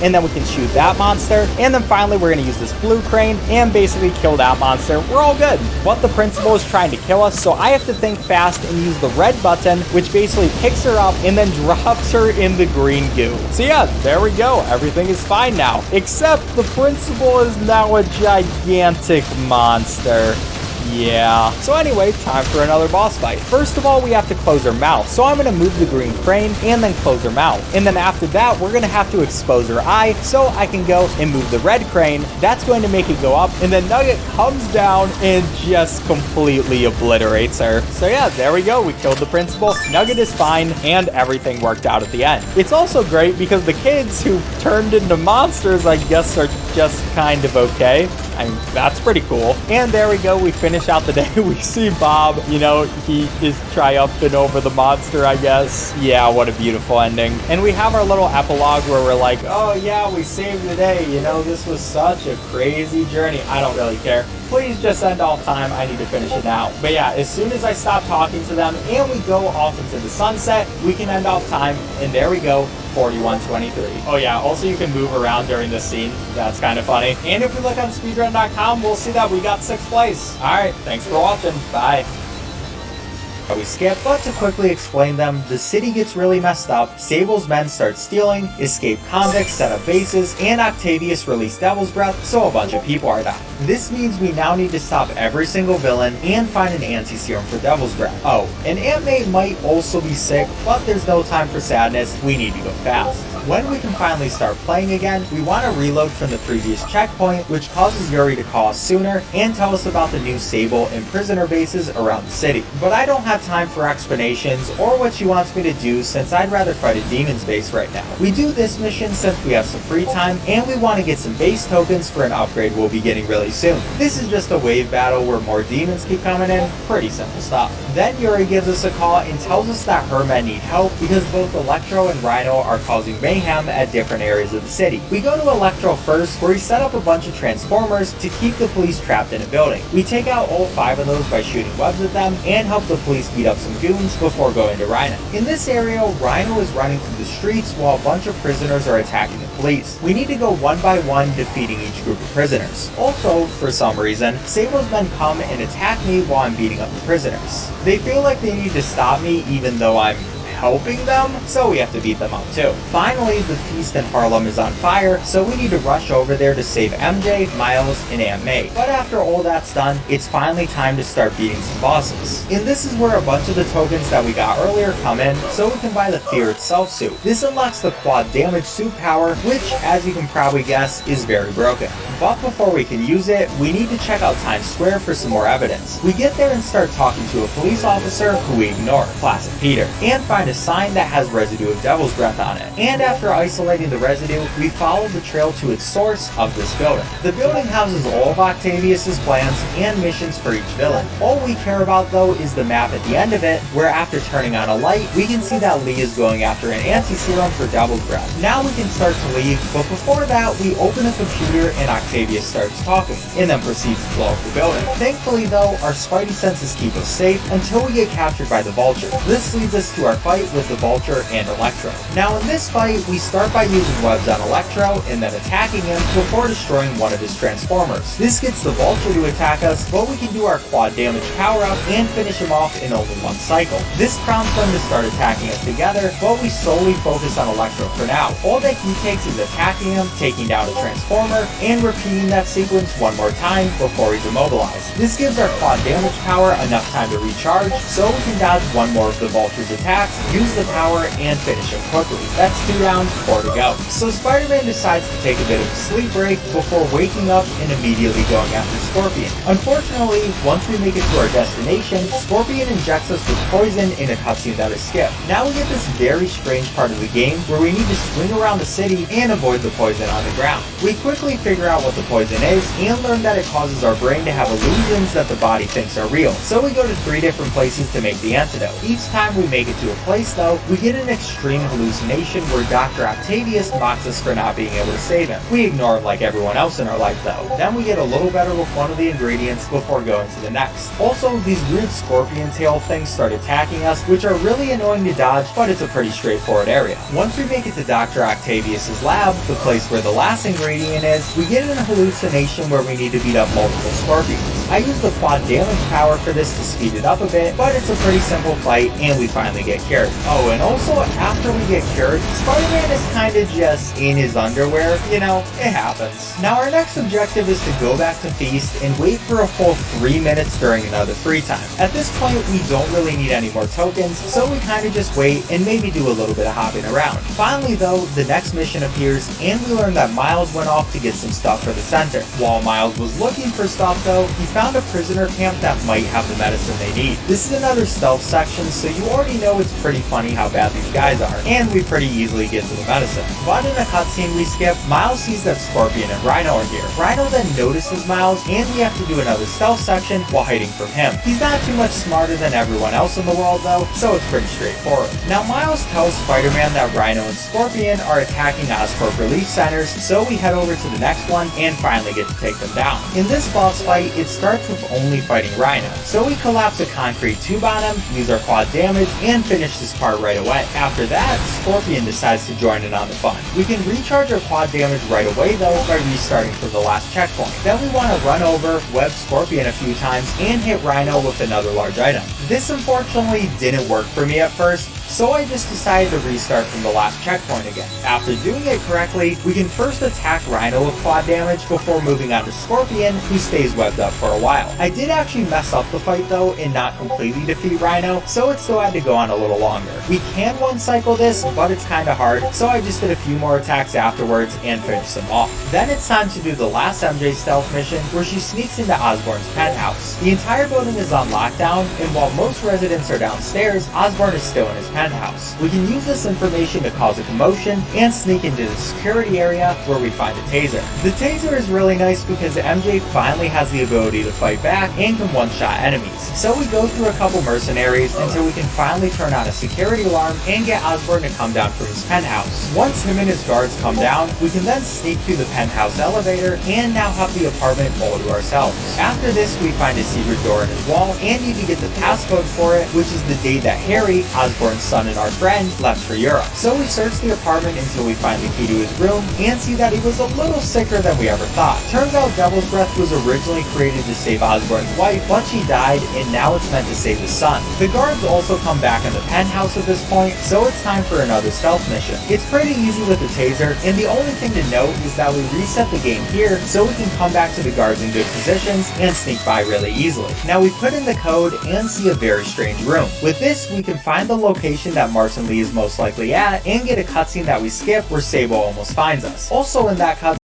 and then we can shoot that monster, and then finally we're going to use this blue crane and basically kill that monster. We're all good. But the principal is trying to kill us, so I have to think fast and use the red button, which basically picks her up and then drops her in the green goo. So yeah, there we go. Everything is fine now, except the principal is now a gigantic monster. Yeah. So anyway, time for another boss fight. First of all, we have to close her mouth. So I'm going to move the green crane and then close her mouth. And then after that, we're going to have to expose her eye. So I can go and move the red crane. That's going to make it go up. And then Nugget comes down and just completely obliterates her. So yeah, there we go. We killed the principal. Nugget is fine and everything worked out at the end. It's also great because the kids who turned into monsters, I guess, are just kind of okay. I mean, that's pretty cool. And there we go. We finish out the day. We see Bob, you know, he is triumphant over the monster, I guess. Yeah, what a beautiful ending. And we have our little epilogue where we're like, oh yeah, we saved the day. You know, this was such a crazy journey. I don't really care. Please just end all time. I need to finish it now. But yeah, as soon as I stop talking to them and we go off into the sunset, we can end off time. And there we go, 41:23. Oh yeah, also you can move around during this scene. That's kind of funny. And if we look on speedrun.com, we'll see that we got 6th place. All right, thanks for watching. Bye. We skip, but to quickly explain them, the city gets really messed up, Sable's men start stealing, escaped convicts set up bases, and Octavius released Devil's Breath, so a bunch of people are dying. This means we now need to stop every single villain and find an anti-serum for Devil's Breath. Oh, and Aunt May might also be sick, but there's no time for sadness, we need to go fast. When we can finally start playing again, we want to reload from the previous checkpoint, which causes Yuri to call us sooner and tell us about the new Sable and prisoner bases around the city. But I don't have time for explanations or what she wants me to do since I'd rather fight a demon's base right now. We do this mission since we have some free time and we want to get some base tokens for an upgrade we'll be getting really soon. This is just a wave battle where more demons keep coming in, pretty simple stuff. Then Yuri gives us a call and tells us that her men need help because both Electro and Rhino are causing mayhem at different areas of the city. We go to Electro first, where he set up a bunch of transformers to keep the police trapped in a building. We take out all 5 of those by shooting webs at them and help the police beat up some goons before going to Rhino. In this area, Rhino is running through the streets while a bunch of prisoners are attacking the police. We need to go one by one defeating each group of prisoners. Also, for some reason, Sable's men come and attack me while I'm beating up the prisoners. They feel like they need to stop me even though I'm helping them, so we have to beat them up too. Finally, the feast in Harlem is on fire, so we need to rush over there to save MJ, Miles, and Aunt May. But after all that's done, it's finally time to start beating some bosses. And this is where a bunch of the tokens that we got earlier come in, so we can buy the Fear Itself suit. This unlocks the quad damage suit power, which, as you can probably guess, is very broken. But before we can use it, we need to check out Times Square for some more evidence. We get there and start talking to a police officer who we ignore, classic Peter, and find a sign that has residue of Devil's Breath on it. And after isolating the residue, we follow the trail to its source of this building. The building houses all of Octavius's plans and missions for each villain. All we care about though is the map at the end of it, where after turning on a light, we can see that Lee is going after an anti-serum for Devil's Breath. Now we can start to leave, but before that, we open a computer and Octavius starts talking, and then proceeds to blow up the building. Thankfully though, our spidey senses keep us safe until we get captured by the Vulture. This leads us to our fight with the Vulture and Electro. Now in this fight, we start by using webs on Electro and then attacking him before destroying one of his Transformers. This gets the Vulture to attack us, but we can do our quad damage power up and finish him off in only one cycle. This prompts them to start attacking us together, but we solely focus on Electro for now. All that he takes is attacking him, taking down a Transformer, and repeating that sequence one more time before he's immobilized. This gives our quad damage power enough time to recharge, so we can dodge one more of the Vulture's attacks, use the power, and finish him quickly. That's 2 rounds, 4 to go. So Spider-Man decides to take a bit of a sleep break before waking up and immediately going after Scorpion. Unfortunately, once we make it to our destination, Scorpion injects us with poison in a cutscene that is skipped. Now we get this very strange part of the game where we need to swing around the city and avoid the poison on the ground. We quickly figure out what the poison is and learn that it causes our brain to have illusions that the body thinks are real. So we go to 3 different places to make the antidote. Each time we make it to a place, place though, we get an extreme hallucination where Dr. Octavius mocks us for not being able to save him. We ignore him like everyone else in our life though. Then we get a little better with one of the ingredients before going to the next. Also, these weird scorpion tail things start attacking us, which are really annoying to dodge, but it's a pretty straightforward area. Once we make it to Dr. Octavius's lab, the place where the last ingredient is, we get an hallucination where we need to beat up multiple scorpions. I use the quad damage power for this to speed it up a bit, but it's a pretty simple fight and we finally get cured. Oh, and also after we get cured, Spider-Man is kinda just in his underwear. You know, it happens. Now our next objective is to go back to Feast and wait for a full 3 minutes during another free time. At this point, we don't really need any more tokens, so we kinda just wait and maybe do a little bit of hopping around. Finally though, the next mission appears and we learn that Miles went off to get some stuff for the center. While Miles was looking for stuff though, he found a prisoner camp that might have the medicine they need. This is another stealth section, so you already know it's pretty funny how bad these guys are, and we pretty easily get to the medicine. But in a cutscene we skip, Miles sees that Scorpion and Rhino are here. Rhino then notices Miles, and we have to do another stealth section while hiding from him. He's not too much smarter than everyone else in the world though, so it's pretty straightforward. Now Miles tells Spider-Man that Rhino and Scorpion are attacking Oscorp relief centers, so we head over to the next one and finally get to take them down. In this boss fight, it starts with only fighting Rhino, so we collapse a concrete tube on him, use our quad damage, and finish this part right away. After that, Scorpion decides to join in on the fun. We can recharge our quad damage right away though by restarting from the last checkpoint. Then we want to run over, web Scorpion a few times, and hit Rhino with another large item. This unfortunately didn't work for me at first, so I just decided to restart from the last checkpoint again. After doing it correctly, we can first attack Rhino with quad damage before moving on to Scorpion, who stays webbed up for a while. I did actually mess up the fight though and not completely defeat Rhino, so it still had to go on a little longer. We can one cycle this, but it's kinda hard, so I just did a few more attacks afterwards and finished them off. Then it's time to do the last MJ stealth mission, where she sneaks into Osborn's penthouse. The entire building is on lockdown, and while most residents are downstairs, Osborn is still in his penthouse. We can use this information to cause a commotion and sneak into the security area where we find a taser. The taser is really nice because MJ finally has the ability to fight back and can one-shot enemies. So we go through a couple mercenaries until we can finally turn on a security alarm and get Osborn to come down from his penthouse. Once him and his guards come down, we can then sneak through the penthouse elevator and now have the apartment all to ourselves. After this, we find a secret door in his wall and need to get the passcode for it, which is the day that Harry, Osborn's son and our friend, left for Europe. So we search the apartment until we find the key to his room and see that he was a little sicker than we ever thought. Turns out Devil's Breath was originally created to save Osborn's wife, but she died and now it's meant to save his son. The guards also come back in the penthouse at this point, so it's time for another stealth mission. It's pretty easy with the taser, and the only thing to note is that we reset the game here so we can come back to the guards in good positions and sneak by really easily. Now we put in the code and see a very strange room. With this, we can find the location that Martin Lee is most likely at and get a cutscene that we skip where Sable almost finds us. Also in that cutscene,